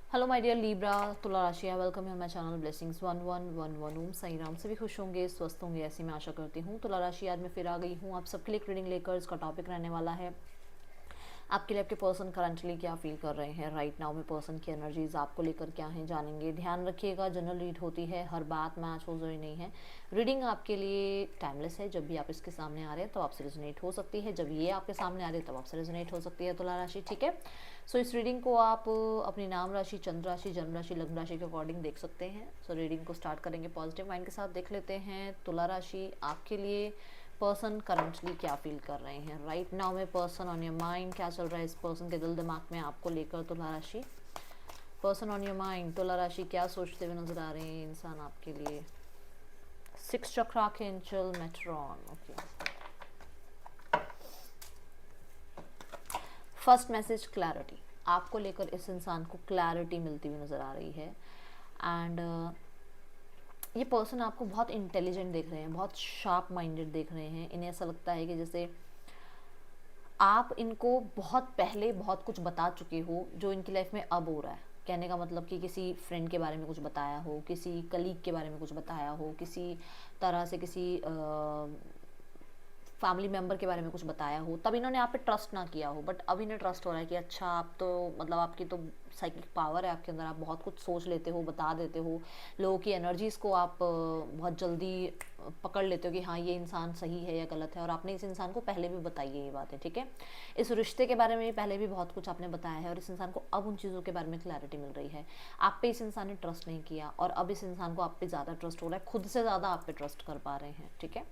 Hello my dear Libra तुला राशि, welcome है माय चैनल ब्लेसिंग्स 1111 ओम साई राम। सभी खुश होंगे, स्वस्थ होंगे, ऐसी मैं आशा करती हूँ। तुला राशि आज मैं फिर आ गई हूँ आप सबके लिए रीडिंग लेकर। इसका टॉपिक रहने वाला है आपके लिए आपके पर्सन करंटली क्या फील कर रहे हैं राइट नाउ में। पर्सन की एनर्जीज आपको लेकर क्या है जानेंगे। ध्यान रखिएगा, जनरल रीड होती है, हर बात मैच हो जरूरी नहीं है। रीडिंग आपके लिए टाइमलेस है। जब भी आप इसके सामने आ रहे हैं तो आपसे रेजोनेट हो सकती है, जब ये आपके सामने आ रही है तब आपसे रेजोनेट हो सकती है तुला राशि, ठीक है। सो इस रीडिंग को आप अपनी नाम राशि, चंद्र राशि, जन्म राशि, लग्न राशि के अकॉर्डिंग देख सकते हैं। सो रीडिंग को स्टार्ट करेंगे पॉजिटिव माइंड के साथ। देख लेते हैं तुला राशि आपके लिए पर्सन करंटली क्या फील कर रहे हैं राइट नाउ में। पर्सन ऑन योर माइंड, क्या चल रहा है इस पर्सन के दिल दिमाग में आपको लेकर तुला राशि। पर्सन ऑन योर माइंड तुला राशि क्या सोचते हुए नजर आ रहे हैं इंसान आपके लिए। 6 chakra archangel Metatron, okay. First message clarity, आपको लेकर इस इंसान को क्लैरिटी मिलती हुई नजर आ रही है। एंड ये पर्सन आपको बहुत इंटेलिजेंट देख रहे हैं, बहुत शार्प माइंडेड देख रहे हैं। इन्हें ऐसा लगता है कि जैसे आप इनको बहुत पहले बहुत कुछ बता चुके हो जो इनकी लाइफ में अब हो रहा है। कहने का मतलब कि किसी फ्रेंड के बारे में कुछ बताया हो, किसी कलीग के बारे में कुछ बताया हो, किसी तरह से किसी फैमिली मेम्बर के बारे में कुछ बताया हो, तब इन्होंने आप पे ट्रस्ट ना किया हो। बट अब इन्हें ट्रस्ट हो रहा है कि अच्छा आप तो मतलब आपकी तो साइकिक पावर है आपके अंदर, आप बहुत कुछ सोच लेते हो, बता देते हो। लोगों की एनर्जीज़ को आप बहुत जल्दी पकड़ लेते हो कि हाँ ये इंसान सही है या गलत है। और आपने इस इंसान को पहले भी बताई है ये बातें, ठीक है। इस रिश्ते के बारे में पहले भी बहुत कुछ आपने बताया है और इस इंसान को अब उन चीज़ों के बारे में क्लैरिटी मिल रही है। आप पे इस इंसान ने ट्रस्ट नहीं किया और अब इस इंसान को आप पे ज़्यादा ट्रस्ट हो रहा है, खुद से ज़्यादा आप पे ट्रस्ट कर पा रहे हैं, ठीक है।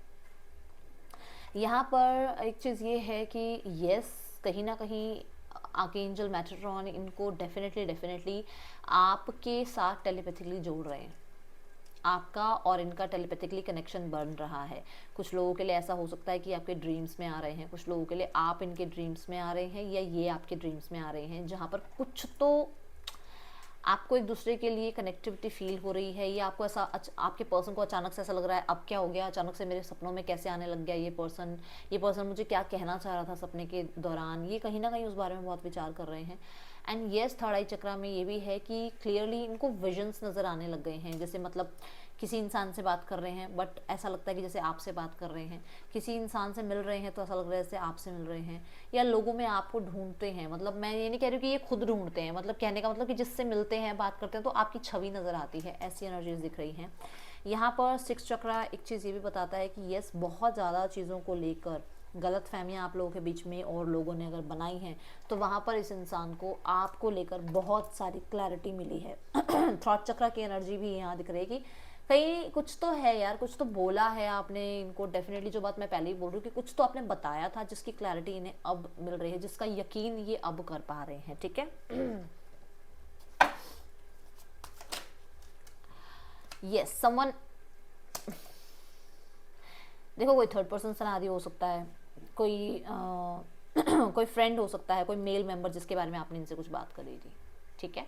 यहाँ पर एक चीज़ ये है कि यस, कहीं ना कहीं आर्कएंजल मेटाट्रॉन इनको डेफिनेटली आपके साथ टेलीपैथिकली जोड़ रहे हैं। आपका और इनका टेलीपैथिकली कनेक्शन बन रहा है। कुछ लोगों के लिए ऐसा हो सकता है कि आपके ड्रीम्स में आ रहे हैं, कुछ लोगों के लिए आप इनके ड्रीम्स में आ रहे हैं या ये आपके ड्रीम्स में आ रहे हैं, जहाँ पर कुछ तो आपको एक दूसरे के लिए कनेक्टिविटी फील हो रही है। या आपको ऐसा आपके पर्सन को अचानक से ऐसा लग रहा है अब क्या हो गया, अचानक से मेरे सपनों में कैसे आने लग गया ये पर्सन मुझे क्या कहना चाह रहा था सपने के दौरान। ये कहीं ना कहीं उस बारे में बहुत विचार कर रहे हैं। एंड येस, थर्ड आई चक्रा में ये भी है कि क्लियरली इनको विजन्स नज़र आने लग गए हैं। जैसे मतलब किसी इंसान से बात कर रहे हैं बट ऐसा लगता है कि जैसे आपसे बात कर रहे हैं। किसी इंसान से मिल रहे हैं तो ऐसा लग रहा है जैसे आपसे मिल रहे हैं। या लोगों में आपको ढूंढते हैं, मतलब मैं ये नहीं कह रही हूँ कि ये खुद ढूंढते हैं, मतलब कहने का मतलब कि जिससे मिलते हैं बात करते हैं तो आपकी छवि नज़र आती है, ऐसी एनर्जीज दिख रही हैं। यहाँ पर 6 चक्रा एक चीज़ ये भी बताता है कि यस, बहुत ज़्यादा चीज़ों को लेकर गलत फहमियाँ आप लोगों के बीच में और लोगों ने अगर बनाई हैं तो वहाँ पर इस इंसान को आपको लेकर बहुत सारी क्लैरिटी मिली है। थॉट चक्रा की एनर्जी भी यहाँ दिख रही है कि कहीं कुछ तो है यार, कुछ तो बोला है आपने इनको। डेफिनेटली जो बात मैं पहले ही बोल रही हूँ कि कुछ तो आपने बताया था जिसकी क्लैरिटी इन्हें अब मिल रही है, जिसका यकीन ये अब कर पा रहे हैं, ठीक है। यस, समवन, देखो कोई थर्ड पर्सन सिनेरियो हो सकता है, कोई कोई फ्रेंड हो सकता है, कोई मेल मेंबर जिसके बारे में आपने इनसे कुछ बात करी थी, ठीक है।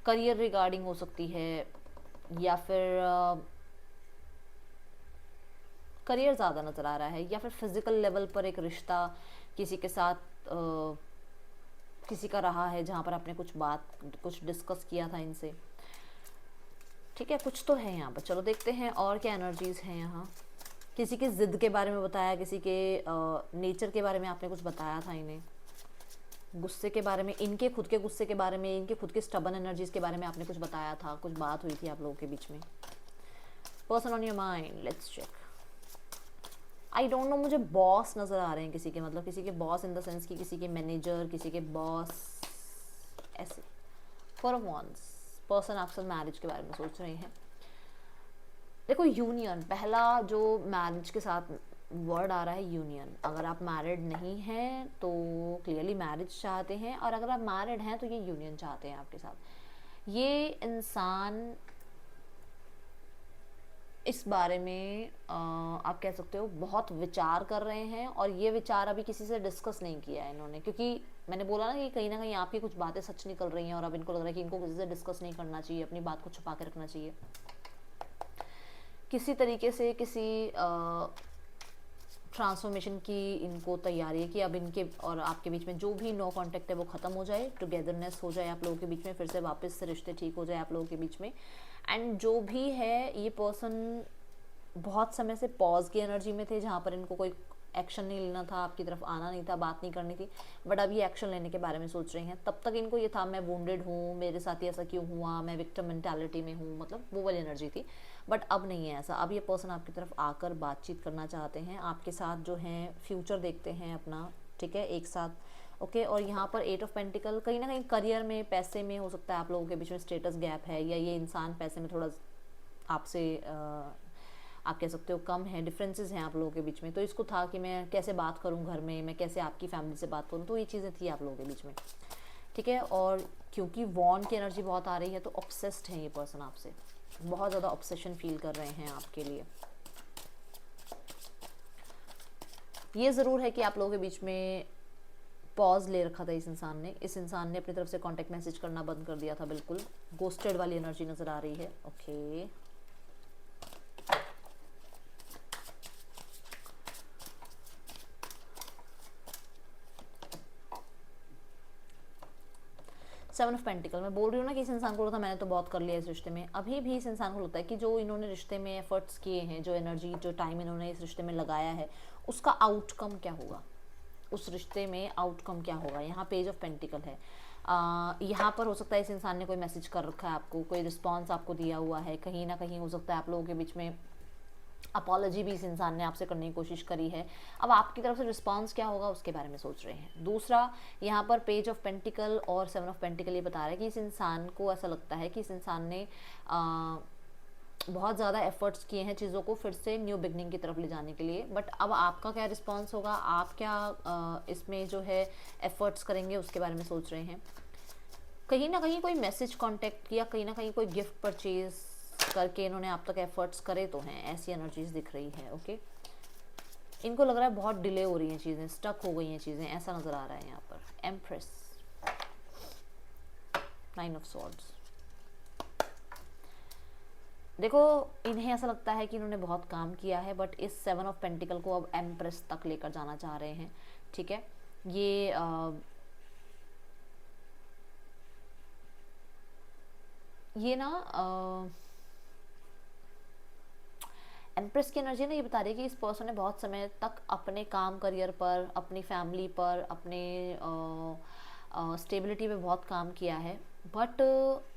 करियर रिगार्डिंग हो सकती है या फिर करियर ज़्यादा नज़र आ रहा है, या फिर फिजिकल लेवल पर एक रिश्ता किसी के साथ किसी का रहा है जहाँ पर आपने कुछ डिस्कस किया था इनसे, ठीक है। कुछ तो है यहाँ पर, चलो देखते हैं और क्या एनर्जीज हैं यहाँ। किसी की ज़िद के बारे में बताया, किसी के नेचर के बारे में आपने कुछ बताया था इन्हें, गुस्से के बारे में, इनके खुद के गुस्से के बारे में, इनके खुद के स्टबन एनर्जीज के बारे में आपने कुछ बताया था, कुछ बात हुई थी आप लोगों के बीच में। Person on your mind, let's check. I don't know, मुझे बॉस नज़र आ रहे हैं किसी के, मतलब किसी के बॉस इन द सेंस कि किसी के मैनेजर, किसी के बॉस, ऐसे। 4 ऑफ wands, पर्सन आपसे मैरिज के बारे में सोच रहे हैं। देखो यूनियन, पहला जो मैरिज के साथ वर्ड आ रहा है यूनियन। अगर आप मैरिड नहीं हैं तो क्लियरली मैरिज चाहते हैं, और अगर आप मैरिड हैं तो ये यूनियन चाहते हैं आपके साथ। ये इंसान इस बारे में आप कह सकते हो बहुत विचार कर रहे हैं, और ये विचार अभी किसी से डिस्कस नहीं किया है इन्होंने, क्योंकि मैंने बोला ना कि कहीं ना कहीं आपकी कुछ बातें सच निकल रही हैं और अब इनको लग रहा है कि इनको किसी से डिस्कस नहीं करना चाहिए, अपनी बात को छुपा के रखना चाहिए। किसी तरीके से किसी ट्रांसफॉर्मेशन की इनको तैयारी है कि अब इनके और आपके बीच में जो भी नो कांटेक्ट है वो ख़त्म हो जाए, टुगेदरनेस हो जाए आप लोगों के बीच में, फिर से वापस से रिश्ते ठीक हो जाए आप लोगों के बीच में। एंड जो भी है, ये पर्सन बहुत समय से पॉज की एनर्जी में थे, जहाँ पर इनको कोई एक्शन नहीं लेना था, आपकी तरफ आना नहीं था, बात नहीं करनी थी, बट अब ये एक्शन लेने के बारे में सोच रहे हैं। तब तक इनको ये था मैं वुंडेड हूँ, मेरे साथ ही ऐसा क्यों हुआ, मैं विक्टिम मेंटालिटी में हूँ, मतलब वो वाली एनर्जी थी। बट अब नहीं है ऐसा, अब ये पर्सन आपकी तरफ आकर बातचीत करना चाहते हैं, आपके साथ जो है फ्यूचर देखते हैं अपना, ठीक है, एक साथ। ओके, और यहाँ पर 8 ऑफ पेंटिकल कहीं ना कहीं करियर में, पैसे में हो सकता है आप लोगों के बीच में स्टेटस गैप है, या ये इंसान पैसे में थोड़ा आपसे आप कह सकते हो कम है, डिफरेंसेस हैं आप लोगों के बीच में। तो इसको था कि मैं कैसे बात करूं घर में, मैं कैसे आपकी फैमिली से बात करूं, तो ये चीज़ें थी आप लोगों के बीच में, ठीक है। और क्योंकि वॉन की एनर्जी बहुत आ रही है, तो ऑब्सेस्ड है ये पर्सन आपसे, बहुत ज़्यादा ऑब्सेशन फील कर रहे हैं आपके लिए। ये ज़रूर है कि आप लोगों के बीच में पॉज ले रखा था इस इंसान ने अपनी तरफ से कांटेक्ट मैसेज करना बंद कर दिया था, बिल्कुल गोस्टेड वाली एनर्जी नज़र आ रही है। ओके, सेवन ऑफ पेंटिकल, मैं बोल रही हूँ ना कि इस इंसान को लगता है मैंने तो बहुत कर लिया इस रिश्ते में। अभी भी इस इंसान को लगता है कि जो इन्होंने रिश्ते में एफर्ट्स किए हैं, जो एनर्जी, जो टाइम इन्होंने इस रिश्ते में लगाया है, उसका आउटकम क्या होगा, उस रिश्ते में आउटकम क्या होगा। यहाँ पेज ऑफ पेंटिकल है, यहाँ पर हो सकता है इस इंसान ने कोई मैसेज कर रखा है आपको, कोई रिस्पॉन्स आपको दिया हुआ है, कहीं ना कहीं हो सकता है आप लोगों के बीच में अपॉलॉजी भी इस इंसान ने आपसे करने की कोशिश करी है। अब आपकी तरफ से रिस्पांस क्या होगा उसके बारे में सोच रहे हैं। दूसरा, यहाँ पर पेज ऑफ पेंटिकल और 7 ऑफ पेंटिकल ये बता रहा है कि इस इंसान को ऐसा लगता है कि इस इंसान ने बहुत ज़्यादा एफर्ट्स किए हैं चीज़ों को फिर से न्यू बिगनिंग की तरफ ले जाने के लिए। बट अब आपका क्या रिस्पॉन्स होगा, आप क्या इसमें जो है एफर्ट्स करेंगे उसके बारे में सोच रहे हैं। कहीं ना कहीं कोई मैसेज कांटेक्ट या कहीं ना कहीं कोई गिफ्ट परचेज करके इन्होंने आप तक एफर्ट्स करे तो हैं, ऐसी एनर्जीज दिख रही है। ओके, इनको लग रहा है बहुत डिले हो रही हैं चीज़ें, स्टक हो गई हैं चीज़ें, ऐसा नज़र आ रहा है यहाँ पर। एम्प्रेस, 9 ऑफ सॉर्ड्स, देखो इन्हें ऐसा लगता है कि इन्होंने बहुत काम किया है, बट इस 7 ऑफ पेंटिकल को अब एम्प्रेस तक लेकर जाना चाह रहे हैं, ठीक है। ये ना एम्प्रेस की एनर्जी ना ये बता रही है कि इस पर्सन ने बहुत समय तक अपने काम, करियर पर, अपनी फैमिली पर, अपने स्टेबिलिटी पे बहुत काम किया है, बट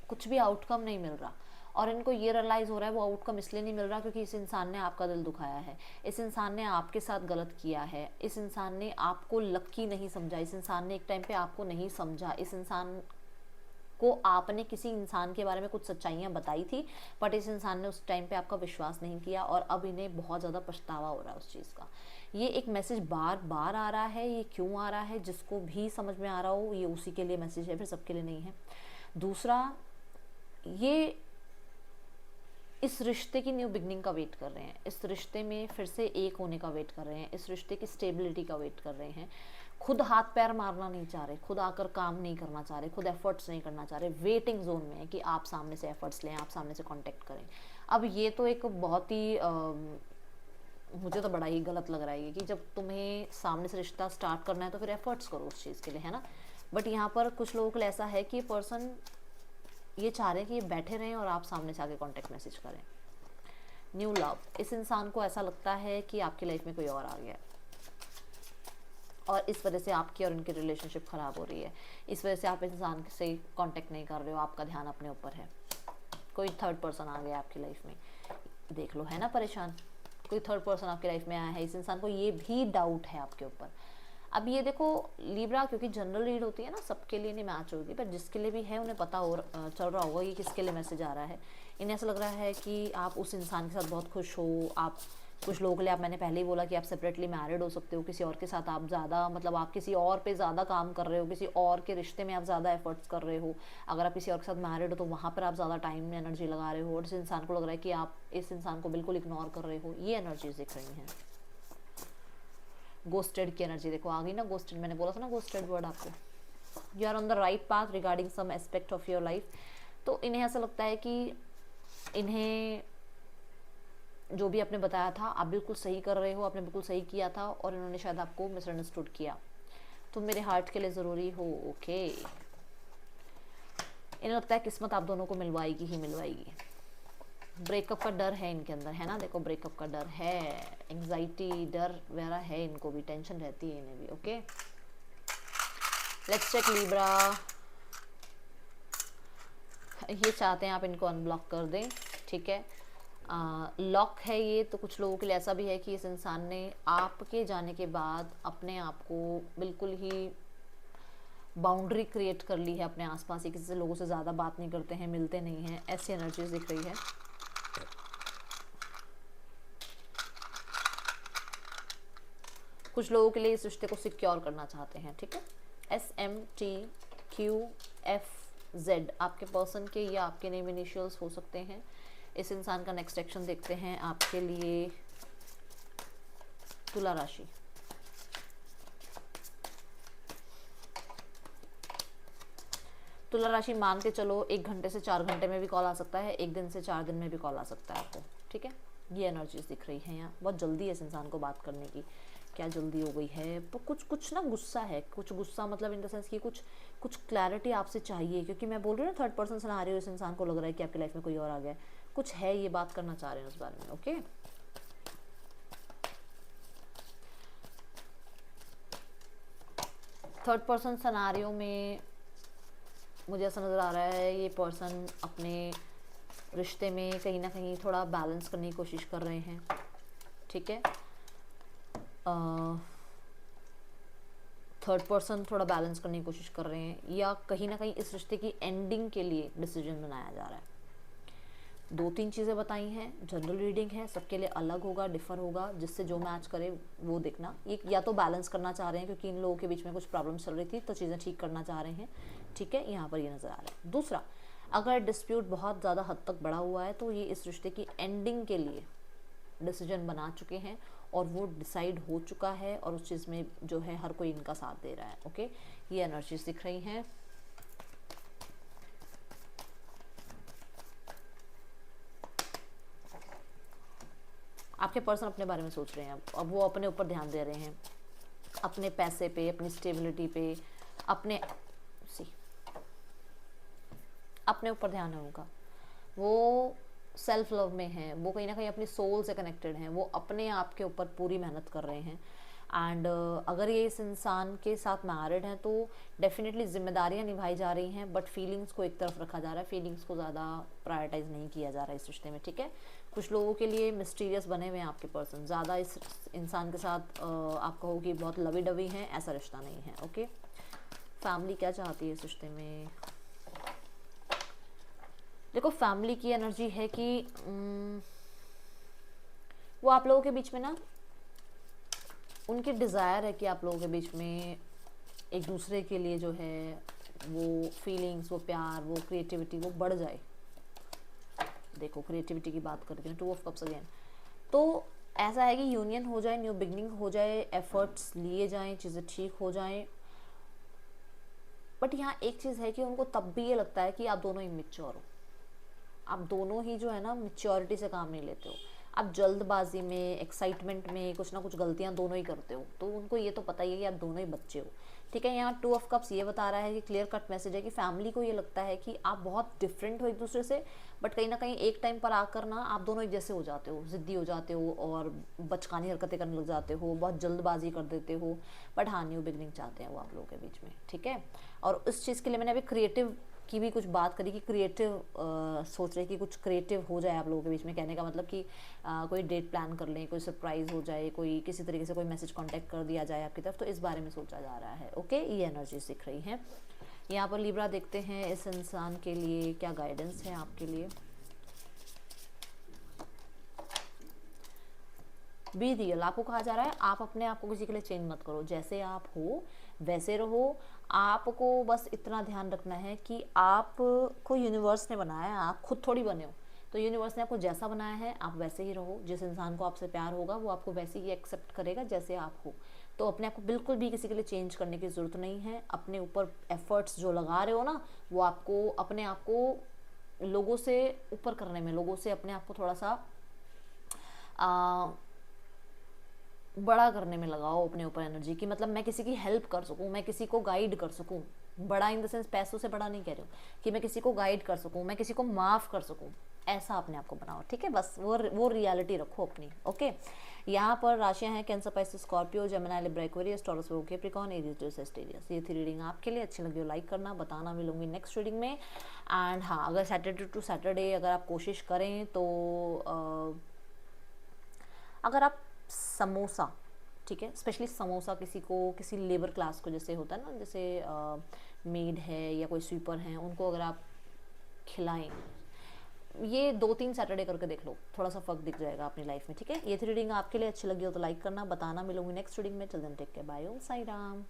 कुछ भी आउटकम नहीं मिल रहा। और इनको ये रियलाइज़ हो रहा है वो आउटकम इसलिए नहीं मिल रहा क्योंकि इस इंसान ने आपका दिल दुखाया है, इस इंसान ने आपके साथ गलत किया है, इस इंसान ने आपको लकी नहीं समझा, इस इंसान ने एक टाइम पे आपको नहीं समझा, इस इंसान को आपने किसी इंसान के बारे में कुछ सच्चाइयाँ बताई थी, बट इस इंसान ने उस टाइम पे आपका विश्वास नहीं किया, और अब इन्हें बहुत ज़्यादा पछतावा हो रहा है उस चीज़ का। ये एक मैसेज बार बार आ रहा है, ये क्यों आ रहा है, जिसको भी समझ में आ रहा हो ये उसी के लिए मैसेज है, फिर सबके लिए नहीं है। दूसरा, ये इस रिश्ते की न्यू बिगनिंग का वेट कर रहे हैं, इस रिश्ते में फिर से एक होने का वेट कर रहे हैं, इस रिश्ते की स्टेबिलिटी का वेट कर रहे हैं। खुद हाथ पैर मारना नहीं चाह रहे, खुद आकर काम नहीं करना चाह रहे, खुद एफर्ट्स नहीं करना चाह रहे, वेटिंग जोन में है कि आप सामने से एफर्ट्स लें, आप सामने से कांटेक्ट करें। अब ये तो एक बहुत ही मुझे तो बड़ा ही गलत लग रहा है कि जब तुम्हें सामने से रिश्ता स्टार्ट करना है तो फिर एफर्ट्स करो उस चीज़ के लिए, है ना। बट यहाँ पर कुछ लोगों के लिए ऐसा है कि पर्सन ये चाह रहे हैं कि ये बैठे रहें और आप सामने से आके कांटेक्ट मैसेज करें। न्यू लव, इस इंसान को ऐसा लगता है कि आपकी लाइफ में कोई और आ गया है और इस वजह से आपकी और उनकी रिलेशनशिप ख़राब हो रही है, इस वजह से आप इंसान से कांटेक्ट नहीं कर रहे हो, आपका ध्यान अपने ऊपर है। कोई थर्ड पर्सन आ गया आपकी लाइफ में, देख लो, है ना परेशान। कोई थर्ड पर्सन आपकी लाइफ में आया है, इस इंसान को ये भी डाउट है आपके ऊपर। अब ये देखो लिब्रा, क्योंकि जनरल रीड होती है ना, सबके लिए नहीं मैच होगी, पर जिसके लिए भी है उन्हें पता हो चल रहा होगा ये किसके लिए मैसेज आ रहा है। इन्हें ऐसा लग रहा है कि आप उस इंसान के साथ बहुत खुश हो। आप कुछ लोगों के लिए, आप, मैंने पहले ही बोला कि आप सेपरेटली मैरिड हो सकते हो, किसी और के साथ आप ज़्यादा, मतलब आप किसी और पे ज़्यादा काम कर रहे हो, किसी और के रिश्ते में आप ज़्यादा एफर्ट्स कर रहे हो। अगर आप किसी और के साथ मैरिड हो तो वहाँ पर आप ज़्यादा टाइम, एनर्जी लगा रहे हो, और इस इंसान को लग रहा है कि आप इस इंसान को बिल्कुल इग्नोर कर रहे हो। ये एनर्जीज दिख रही हैं। गोस्टेड की एनर्जी देखो आ गई ना, गोस्टेड, मैंने बोला था ना गोस्टेड वर्ड आपको। You are on the right path regarding some aspect of your life. तो इन्हें ऐसा लगता है कि इन्हें जो भी आपने बताया था आप बिल्कुल सही कर रहे हो, आपने बिल्कुल सही किया था, और इन्होंने शायद आपको मिसअंडरस्टूड किया। तुम मेरे हार्ट के लिए ज़रूरी हो, ओके। इन्हें लगता है किस्मत आप दोनों को मिलवाएगी ही मिलवाएगी। ब्रेकअप का डर है इनके अंदर, है ना, देखो ब्रेकअप का डर है, एंग्जाइटी डर वगैरह है इनको भी, टेंशन रहती है इन्हें भी, ओके। Let's check Libra. ये चाहते हैं आप इनको अनब्लॉक कर दें, ठीक है। लॉक है ये, तो कुछ लोगों के लिए ऐसा भी है कि इस इंसान ने आपके जाने के बाद अपने आप को बिल्कुल ही बाउंड्री क्रिएट कर ली है अपने आसपास ही, किसी से लोगों से ज़्यादा बात नहीं करते हैं, मिलते नहीं हैं, ऐसी एनर्जीज दिख रही है। कुछ लोगों के लिए इस रिश्ते को सिक्योर करना चाहते हैं, ठीक है। SMTQFZ आपके पर्सन के या आपके नेम इनिशियल्स हो सकते हैं। इस इंसान का नेक्स्ट एक्शन देखते हैं आपके लिए। तुला राशि, तुला राशि मान के चलो 1 घंटे से 4 घंटे में भी कॉल आ सकता है, 1 दिन से 4 दिन में भी कॉल आ सकता है आपको, ठीक है। ये एनर्जीज दिख रही हैं यहाँ, बहुत जल्दी है इस इंसान को बात करने की। क्या जल्दी हो गई है, पर कुछ ना गुस्सा है, कुछ गुस्सा मतलब इन द सेंस कि कुछ क्लैरिटी आपसे चाहिए, क्योंकि मैं बोल रही हूँ ना थर्ड पर्सन सिनेरियो, इस इंसान को लग रहा है कि आपकी लाइफ में कोई और आ गया है, कुछ है, ये बात करना चाह रहे हैं उस बारे में, ओके। थर्ड पर्सन सिनेरियो में मुझे ऐसा नज़र आ रहा है ये पर्सन अपने रिश्ते में कहीं ना कहीं थोड़ा बैलेंस करने की कोशिश कर रहे हैं, ठीक है। थर्ड पर्सन थोड़ा बैलेंस करने की कोशिश कर रहे हैं, या कहीं ना कहीं इस रिश्ते की एंडिंग के लिए डिसीजन बनाया जा रहा है। 2-3 चीज़ें बताई हैं, जनरल रीडिंग है, सबके लिए अलग होगा, डिफर होगा, जिससे जो मैच करे वो देखना। ये या तो बैलेंस करना चाह रहे हैं क्योंकि इन लोगों के बीच में कुछ प्रॉब्लम चल रही थी, तो चीज़ें ठीक करना चाह रहे हैं, ठीक है, यहाँ पर ये नज़र आ रहा है। दूसरा, अगर डिस्प्यूट बहुत ज़्यादा हद तक बढ़ा हुआ है तो ये इस रिश्ते की एंडिंग के लिए डिसीजन बना चुके हैं, और वो डिसाइड हो चुका है, और उस चीज़ में जो है हर कोई इनका साथ दे रहा है, ओके। ये एनर्जीज दिख रही हैं। आपके पर्सन अपने बारे में सोच रहे हैं, अब वो अपने ऊपर ध्यान दे रहे हैं, अपने पैसे पे, अपनी स्टेबिलिटी पे, अपने ऊपर ध्यान है उनका। वो सेल्फ लव में हैं, वो कहीं ना कहीं अपनी सोल से कनेक्टेड हैं, वो अपने आप के ऊपर पूरी मेहनत कर रहे हैं। एंड अगर ये इस इंसान के साथ मैरिड हैं तो डेफिनेटली जिम्मेदारियां निभाई जा रही हैं, बट फीलिंग्स को एक तरफ रखा जा रहा है, फीलिंग्स को ज़्यादा प्रायोरिटाइज नहीं किया जा रहा है इस रिश्ते में, ठीक है। कुछ लोगों के लिए मिस्टीरियस बने हुए हैं आपके पर्सन, ज़्यादा इस इंसान के साथ आप कहो कि बहुत लवी डवी हैं, ऐसा रिश्ता नहीं है, ओके। फैमिली क्या चाहती है इस रिश्ते में, देखो फैमिली की एनर्जी है कि वो आप लोगों के बीच में ना, उनकी डिज़ायर है कि आप लोगों के बीच में एक दूसरे के लिए जो है वो फीलिंग्स, वो प्यार, वो क्रिएटिविटी वो बढ़ जाए। देखो क्रिएटिविटी की बात करते हैं, 2 ऑफ कप्स अगेन, तो ऐसा है कि यूनियन हो जाए, न्यू बिगनिंग हो जाए, एफर्ट्स लिए जाएं, चीज़ें ठीक हो जाएं। बट यहाँ एक चीज़ है कि उनको तब भी ये लगता है कि आप दोनों इमेच्योर हो, आप दोनों ही जो है ना मैच्योरिटी से काम नहीं लेते हो, आप जल्दबाजी में, एक्साइटमेंट में कुछ ना कुछ गलतियां दोनों ही करते हो, तो उनको ये तो पता ही है कि आप दोनों ही बच्चे हो, ठीक है। यहाँ 2 ऑफ कप्स ये बता रहा है कि क्लियर कट मैसेज है कि फैमिली को ये लगता है कि आप बहुत डिफरेंट हो एक दूसरे से, बट कहीं ना कहीं एक टाइम पर आकर ना आप दोनों एक जैसे हो जाते हो, ज़िद्दी हो जाते हो और बचकानी हरकतें करने लग जाते हो, बहुत जल्दबाजी कर देते हो। बट हाँ, न्यू बिगनिंग चाहते हैं वो आप लोगों के बीच में, ठीक है। और उस चीज़ के लिए मैंने अभी क्रिएटिव की भी कुछ बात करी कि क्रिएटिव सोच रहे कि कुछ क्रिएटिव हो जाए आप लोगों के बीच में, कहने का मतलब कि कोई डेट प्लान कर लें, कोई सरप्राइज़ हो जाए, कोई किसी तरीके से कोई मैसेज कांटेक्ट कर दिया जाए आपकी तरफ, तो इस बारे में सोचा जा रहा है, ओके। ये एनर्जीज दिख रही हैं यहाँ पर। लिब्रा देखते हैं इस इंसान के लिए क्या गाइडेंस है आपके लिए। बी रियल, आपको कहा जा रहा है आप अपने आप को किसी के लिए चेंज मत करो, जैसे आप हो वैसे रहो। आपको बस इतना ध्यान रखना है कि आपको यूनिवर्स ने बनाया है, आप खुद थोड़ी बने हो, तो यूनिवर्स ने आपको जैसा बनाया है आप वैसे ही रहो। जिस इंसान को आपसे प्यार होगा वो आपको वैसे ही एक्सेप्ट करेगा जैसे आप हो, तो अपने आप को बिल्कुल भी किसी के लिए चेंज करने की ज़रूरत नहीं है। अपने ऊपर एफर्ट्स जो लगा रहे हो ना, वो आपको अपने आप को लोगों से ऊपर करने में, लोगों से अपने आप को थोड़ा सा बड़ा करने में लगाओ अपने ऊपर एनर्जी की, मतलब मैं किसी की हेल्प कर सकूँ, मैं किसी को गाइड कर सकूँ। बड़ा इन द सेंस पैसों से बड़ा नहीं कह रही हूँ, कि मैं किसी को गाइड कर सकूँ, मैं किसी को माफ़ कर सकूँ, ऐसा अपने आप को बनाओ, ठीक है। बस वो रियलिटी रखो अपनी, ओके। यहाँ पर राशियाँ हैं cancer, Pisces, Scorpio, Gemini, Libra, Aquarius, Taurus, Virgo, Capricorn, Aries, ड्यूस, सेजिटेरियस। ये थी रीडिंग आपके लिए, अच्छी लगी हो लाइक करना, बताना, मिलूंगी नेक्स्ट रीडिंग में। एंड हाँ, अगर सैटरडे टू सैटरडे अगर आप कोशिश करें तो अगर आप समोसा, ठीक है, स्पेशली समोसा किसी को, किसी लेबर क्लास को, जैसे होता है ना, जैसे मेड है या कोई स्वीपर हैं, उनको अगर आप खिलाएं, ये 2-3 सैटरडे करके देख लो, थोड़ा सा फ़र्क दिख जाएगा अपनी लाइफ में, ठीक है। ये थी रीडिंग आपके लिए, अच्छी लगी हो तो लाइक करना, बताना, मिलूंगी नेक्स्ट रीडिंग में। चल देन टेक केयर, बाय, ओम साई राम।